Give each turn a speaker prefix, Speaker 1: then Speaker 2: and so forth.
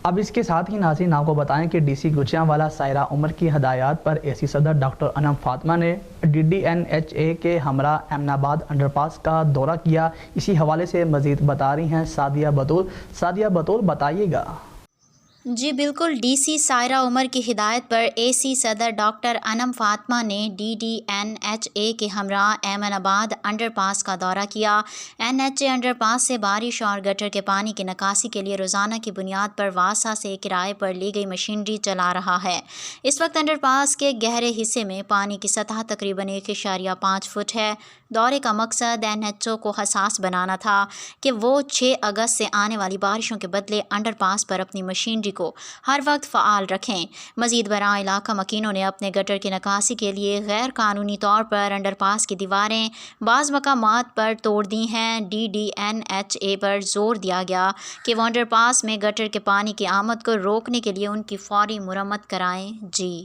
Speaker 1: اب اس کے ساتھ ہی ناظرین آپ کو بتائیں کہ ڈی سی گوجرانوالہ سائرہ عمر کی ہدایات پر اے سی صدر ڈاکٹر انم فاطمہ نے DDNHA کے ہمراہ امن آباد انڈر پاس کا دورہ کیا۔ اسی حوالے سے مزید بتا رہی ہیں سعدیہ بطول۔ سعدیہ بطول بتائیے گا۔
Speaker 2: جی بالکل، ڈی سی سائرہ عمر کی ہدایت پر اے سی صدر ڈاکٹر انم فاطمہ نے DDNHA کے ہمراہ ایمن آباد انڈر پاس کا دورہ کیا۔ NHA انڈر پاس سے بارش اور گٹر کے پانی کی نکاسی کے لیے روزانہ کی بنیاد پر واسا سے کرائے پر لی گئی مشینری چلا رہا ہے۔ اس وقت انڈر پاس کے گہرے حصے میں پانی کی سطح تقریباً 1.5 فٹ ہے۔ دورے کا مقصد NHO کو حساس بنانا تھا کہ وہ 6 اگست سے آنے والی بارشوں کے بدلے انڈر پاس پر اپنی مشینری کو ہر وقت فعال رکھیں۔ مزید برآں علاقہ مکینوں نے اپنے گٹر کی نکاسی کے لیے غیر قانونی طور پر انڈر پاس کی دیواریں بعض مقامات پر توڑ دی ہیں۔ DDNHA پر زور دیا گیا کہ وہ انڈر پاس میں گٹر کے پانی کی آمد کو روکنے کے لیے ان کی فوری مرمت کرائیں۔ جی